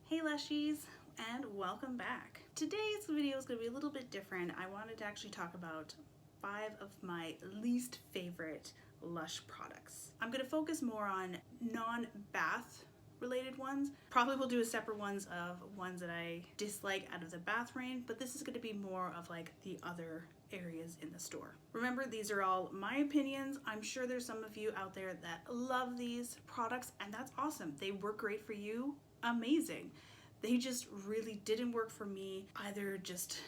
Hey Lushies, and welcome back. Today's video is going to be a little bit different. I wanted to actually talk about 5 of my least favorite Lush products. I'm going to focus more on non-bath related ones. Probably will do a separate ones of ones that I dislike out of the bath range, but this is going to be more of like the other areas in the store. Remember, these are all my opinions. I'm sure there's some of you out there that love these products, and that's awesome. They work great for you. Amazing. They just really didn't work for me. Either just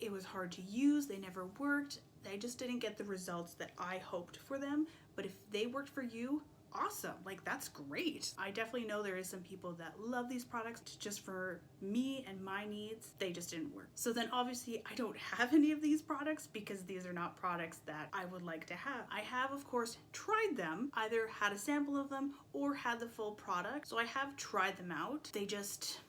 it was hard to use, they never worked. I just didn't get the results that I hoped for them. But if they worked for you, awesome. Like, that's great. I definitely know there is some people that love these products. Just for me and my needs, they just didn't work. So then obviously I don't have any of these products because these are not products that I would like to have. I have, of course, tried them, either had a sample of them or had the full product. So I have tried them out. They just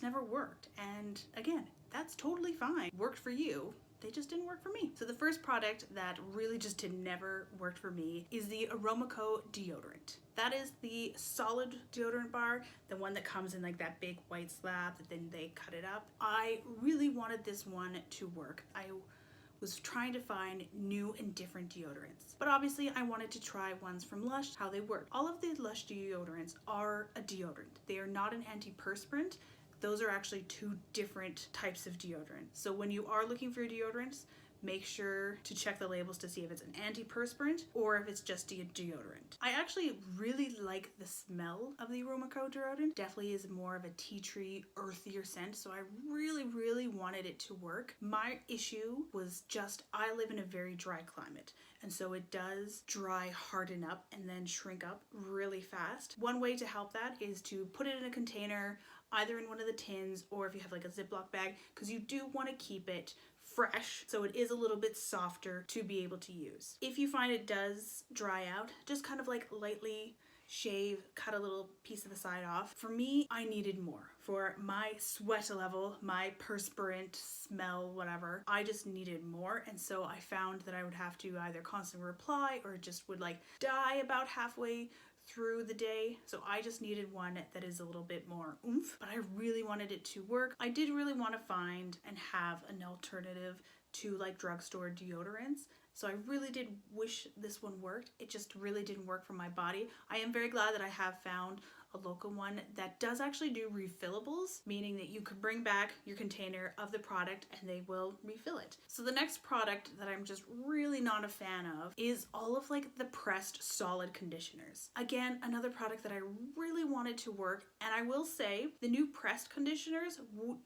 never worked. And again, that's totally fine. Worked for you. They just didn't work for me. So the first product that really just never worked for me is the Aromaco deodorant. That is the solid deodorant bar, the one that comes in like that big white slab that then they cut it up. I really wanted this one to work. I was trying to find new and different deodorants. But obviously I wanted to try ones from Lush, how they work. All of the Lush deodorants are a deodorant. They are not an antiperspirant. Those are actually two different types of deodorant. So when you are looking for deodorants, make sure to check the labels to see if it's an antiperspirant or if it's just a deodorant. I actually really like the smell of the Aromaco deodorant. Definitely is more of a tea tree, earthier scent, so I really wanted it to work. My issue was just I live in a very dry climate, and so it does dry, harden up, and then shrink up really fast. One way to help that is to put it in a container, either in one of the tins or if you have like a Ziploc bag, because you do want to keep it fresh so it is a little bit softer to be able to use. If you find it does dry out, just kind of like lightly shave, cut a little piece of the side off. For me, I needed more. For my sweat level, my perspirant smell, whatever, I just needed more. And so I found that I would have to either constantly reply or just would like die about halfway through the day. So I just needed one that is a little bit more oomph, but I really wanted it to work. I did really want to find and have an alternative to like drugstore deodorants. So I really did wish this one worked. It just really didn't work for my body. I am very glad that I have found a local one that does actually do refillables, meaning that you can bring back your container of the product and they will refill it. So the next product that I'm just really not a fan of is all of like the pressed solid conditioners. Again, another product that I really wanted to work, and I will say the new pressed conditioners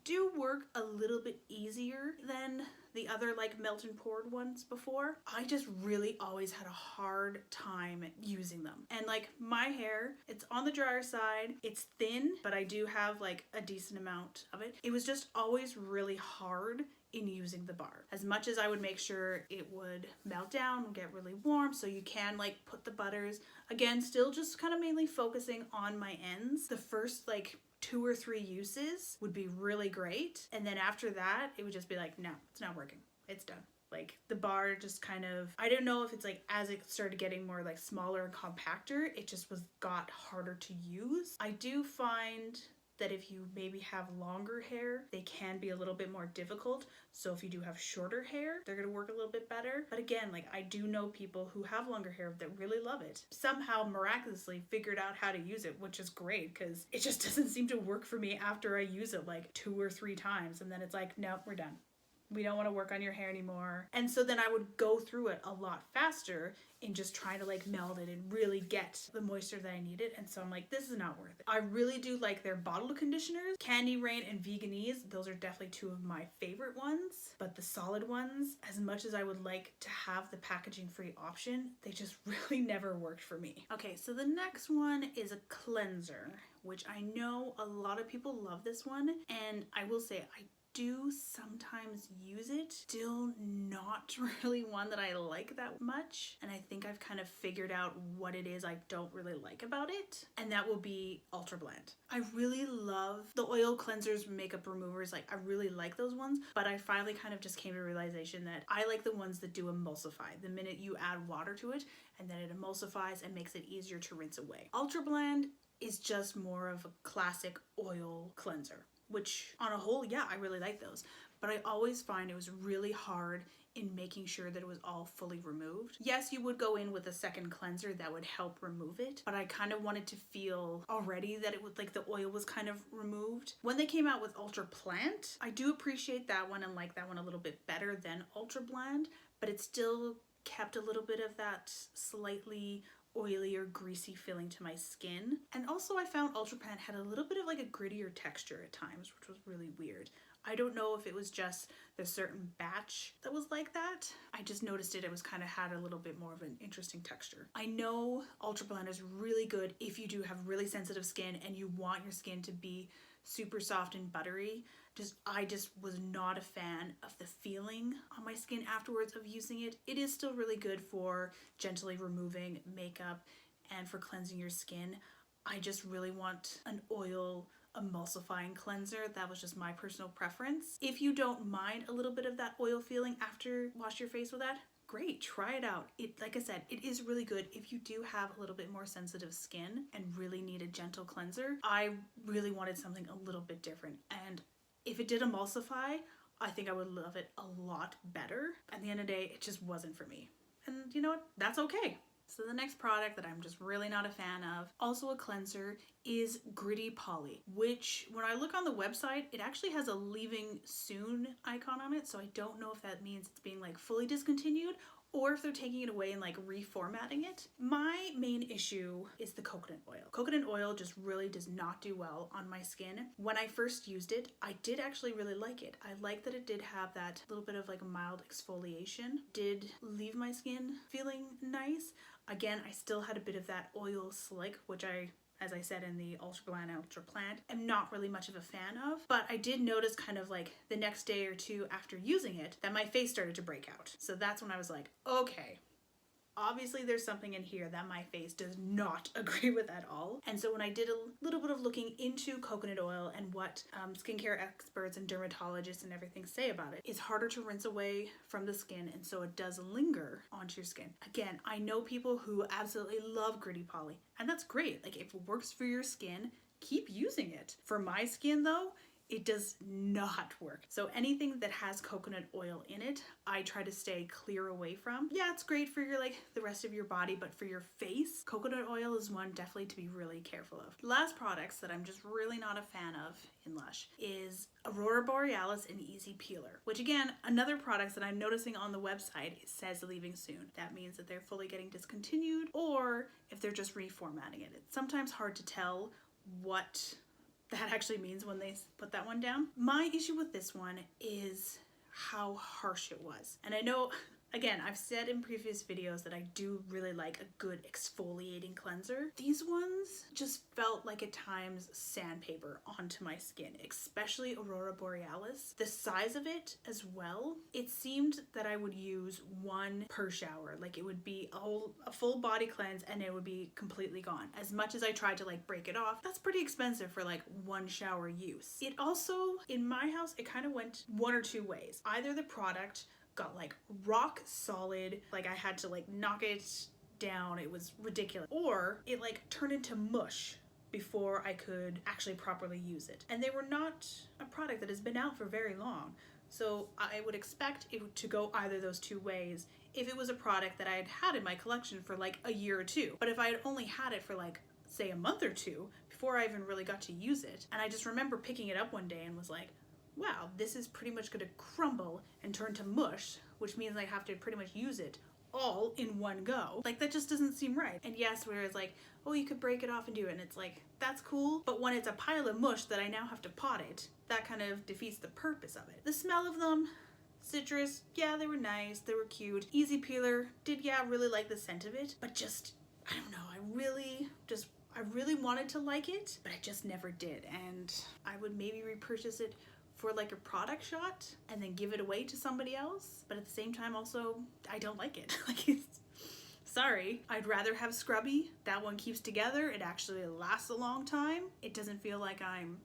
do work a little bit easier than the other like melt and poured ones before. I just really always had a hard time using them. And like my hair, it's on the drier side, it's thin, but I do have like a decent amount of it. It was just always really hard in using the bar. As much as I would make sure it would melt down, get really warm, so you can like put the butters. Again, still just kind of mainly focusing on my ends. The first like 2 or 3 uses would be really great. And then after that, it would just be like, no, it's not working. It's done. Like the bar just kind of, I don't know if it's like as it started getting more like smaller and compactor, it just got harder to use. I do find that if you maybe have longer hair, they can be a little bit more difficult. So if you do have shorter hair, they're gonna work a little bit better. But again, like I do know people who have longer hair that really love it. Somehow miraculously figured out how to use it, which is great because it just doesn't seem to work for me after I use it like 2 or 3 times. And then it's like, no, we're done. We don't want to work on your hair anymore. And so then I would go through it a lot faster in just trying to like meld it and really get the moisture that I needed. And so I'm like, this is not worth it. I really do like their bottle conditioners. Candy Rain and Veganese, those are definitely 2 of my favorite ones. But the solid ones, as much as I would like to have the packaging free option, they just really never worked for me. Okay, so the next one is a cleanser, which I know a lot of people love this one. And I will say, I do sometimes use it. Still not really one that I like that much. And I think I've kind of figured out what it is I don't really like about it. And that will be Ultra Blend. I really love the oil cleansers, makeup removers. Like I really like those ones. But I finally kind of just came to the realization that I like the ones that do emulsify. The minute you add water to it and then it emulsifies and makes it easier to rinse away. Ultra Blend is just more of a classic oil cleanser, which on a whole, yeah, I really like those. But I always find it was really hard in making sure that it was all fully removed. Yes, you would go in with a second cleanser that would help remove it, but I kind of wanted to feel already that it would, like, the oil was kind of removed. When they came out with Ultra Plant, I do appreciate that one and like that one a little bit better than Ultra Blend, but it still kept a little bit of that slightly oily or greasy feeling to my skin. And also I found Ultra Plant had a little bit of like a grittier texture at times, which was really weird. I don't know if it was just the certain batch that was like that. I just noticed it was kind of had a little bit more of an interesting texture. I know Ultra Blend is really good if you do have really sensitive skin and you want your skin to be super soft and buttery. I just was not a fan of the feeling on my skin afterwards of using it. It is still really good for gently removing makeup and for cleansing your skin. I just really want an oil emulsifying cleanser. That was just my personal preference. If you don't mind a little bit of that oil feeling after wash your face with that, great, try it out. It, like I said, it is really good if you do have a little bit more sensitive skin and really need a gentle cleanser. I really wanted something a little bit different, and if it did emulsify, I think I would love it a lot better. At the end of the day, it just wasn't for me. And you know what? That's okay. So the next product that I'm just really not a fan of, also a cleanser, is Greasy Poly, which when I look on the website, it actually has a leaving soon icon on it. So I don't know if that means it's being like fully discontinued or if they're taking it away and like reformatting it. My main issue is the coconut oil. Coconut oil just really does not do well on my skin. When I first used it, I did actually really like it. I like that it did have that little bit of like a mild exfoliation, did leave my skin feeling nice. Again, I still had a bit of that oil slick, which as I said in the Ultra Blend and Ultra Plant, am not really much of a fan of. But I did notice kind of like the next day or two after using it that my face started to break out. So that's when I was like, okay, obviously there's something in here that my face does not agree with at all. And so when I did a little bit of looking into coconut oil and what skincare experts and dermatologists and everything say about it, it's harder to rinse away from the skin, and so it does linger onto your skin. Again, I know people who absolutely love Greasy Poly, and that's great. Like, if it works for your skin, keep using it. For my skin though, it does not work. So anything that has coconut oil in it, I try to stay clear away from. Yeah, it's great for your like the rest of your body, but for your face, coconut oil is one definitely to be really careful of. Last products that I'm just really not a fan of in Lush is Aurora Borealis and Easy Peeler, which again, another product that I'm noticing on the website says leaving soon. That means that they're fully getting discontinued, or if they're just reformatting it. It's sometimes hard to tell what that actually means when they put that one down. My issue with this one is how harsh it was. And I know, again, I've said in previous videos that I do really like a good exfoliating cleanser. These ones just felt like at times sandpaper onto my skin, especially Aurora Borealis. The size of it as well, it seemed that I would use one per shower. Like, it would be a full body cleanse and it would be completely gone. As much as I tried to like break it off, that's pretty expensive for like one shower use. It also, in my house, it kind of went one or two ways. Either the product got like rock solid, like I had to like knock it down, it was ridiculous, or it like turned into mush before I could actually properly use it. And they were not a product that has been out for very long, so I would expect it to go either those two ways if it was a product that I had had in my collection for like a year or two. But if I had only had it for like, say, a month or two before I even really got to use it, and I just remember picking it up one day and was like, wow, this is pretty much gonna crumble and turn to mush, which means I have to pretty much use it all in one go. Like, that just doesn't seem right. And yes, where it's like, oh, you could break it off and do it, and it's like, that's cool, but when it's a pile of mush that I now have to pot it, that kind of defeats the purpose of it. The smell of them, citrus, yeah, they were nice, they were cute. Easy Peeler, really like the scent of it, but just, I don't know, I really wanted to like it, but I just never did. And I would maybe repurchase it for like a product shot and then give it away to somebody else. But at the same time, also, I don't like it. Like, sorry, I'd rather have Scrubby. That one keeps together. It actually lasts a long time. It doesn't feel like I'm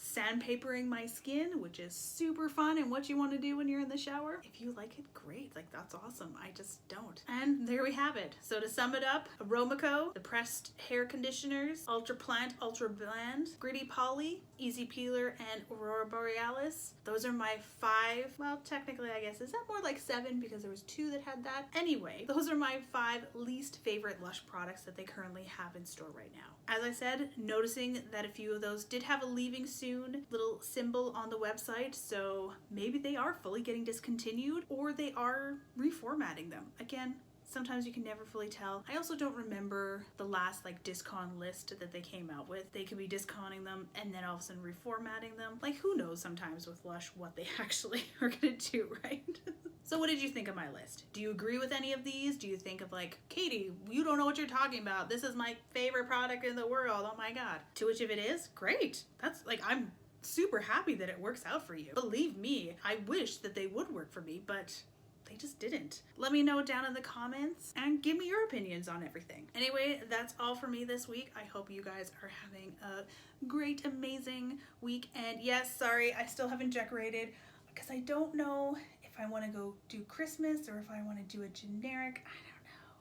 sandpapering my skin, which is super fun and what you want to do when you're in the shower. If you like it, great. Like, that's awesome. I just don't. And there we have it. So to sum it up, Aromaco, the pressed hair conditioners, Ultra Plant, Ultra Blend, Greasy Poly, Easy Peeler, and Aurora Borealis. Those are my 5, well, technically I guess, is that more like 7 because there was 2 that had that? Anyway, those are my 5 least favorite Lush products that they currently have in store right now. As I said, noticing that a few of those did have a leaving soon little symbol on the website, so maybe they are fully getting discontinued or they are reformatting them. Again, sometimes you can never fully tell. I also don't remember the last like discon list that they came out with. They could be disconning them and then all of a sudden reformatting them. Like, who knows sometimes with Lush what they actually are gonna do, right? So what did you think of my list? Do you agree with any of these? Do you think of like, Katie, you don't know what you're talking about. This is my favorite product in the world. Oh my God. To which if it is, great. That's like, I'm super happy that it works out for you. Believe me, I wish that they would work for me, but they just didn't. Let me know down in the comments and give me your opinions on everything. Anyway, that's all for me this week. I hope you guys are having a great, amazing week. And yes, sorry, I still haven't decorated because I don't know if I want to go do Christmas or if I want to do a generic. I don't know.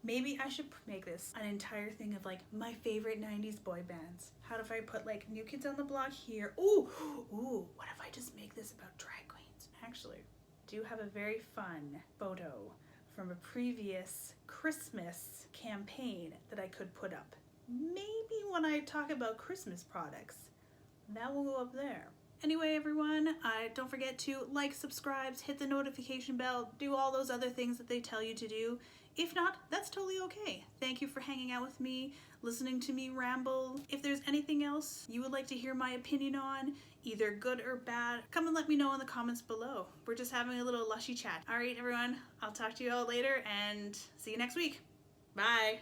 Maybe I should make this an entire thing of like my favorite 90s boy bands. How if I put like New Kids on the Block here? Ooh, what if I just make this about drag queens? Actually, do have a very fun photo from a previous Christmas campaign that I could put up. Maybe when I talk about Christmas products, that will go up there. Anyway, everyone, don't forget to like, subscribe, hit the notification bell, do all those other things that they tell you to do. If not, that's totally okay. Thank you for hanging out with me, listening to me ramble. If there's anything else you would like to hear my opinion on, either good or bad, come and let me know in the comments below. We're just having a little lushy chat. All right, everyone, I'll talk to you all later and see you next week. Bye.